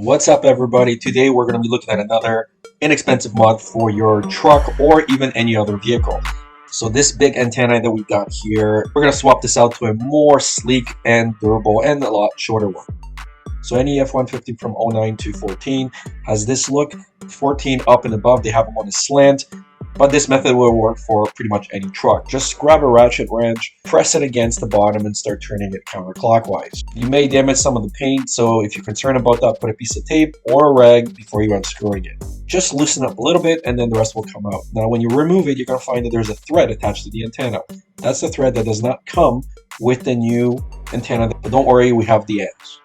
What's up, everybody? Today we're going to be looking at another inexpensive mod for your truck or even any other vehicle. So this big antenna that we got here, we're going to swap this out to a more sleek and durable and a lot shorter one. So any F150 from 09 to 14 has this look. 14 up and above, they have them on a slant. But this method will work for pretty much any truck. Just grab a ratchet wrench, press it against the bottom, and start turning it counterclockwise. You may damage some of the paint, so if you're concerned about that, put a piece of tape or a rag before you're unscrewing it. Just loosen up a little bit, and then the rest will come out. Now, when you remove it, you're going to find that there's a thread attached to the antenna. That's the thread that does not come with the new antenna, but don't worry, we have the ends.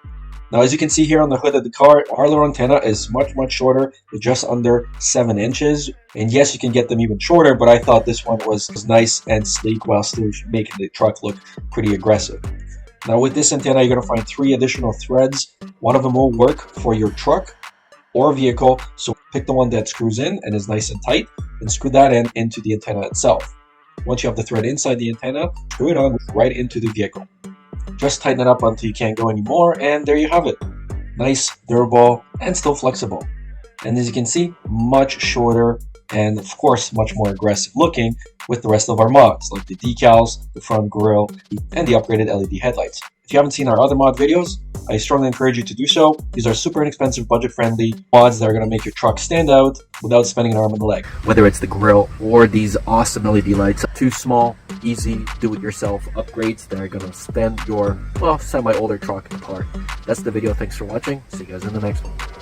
Now, as you can see here on the hood of the car, our little antenna is much shorter. It's just under 7 inches. And yes, you can get them even shorter, but I thought this one was nice and sleek while still making the truck look pretty aggressive. Now, with this antenna, you're going to find 3 additional threads. One of them will work for your truck or vehicle. So pick the one that screws in and is nice and tight and screw that in into the antenna itself. Once you have the thread inside the antenna, screw it on right into the vehicle. Just tighten it up until you can't go anymore, and there you have it. Nice, durable, and still flexible. And as you can see, much shorter and of course much more aggressive looking with the rest of our mods, like the decals, the front grille, and the upgraded LED headlights. If you haven't seen our other mod videos, I strongly encourage you to do so. These are super inexpensive, budget-friendly mods that are going to make your truck stand out without spending an arm and a leg. Whether it's the grille or these awesome LED lights, 2 small, easy, do-it-yourself upgrades that are going to stand your, well, semi-older truck apart. That's the video. Thanks for watching. See you guys in the next one.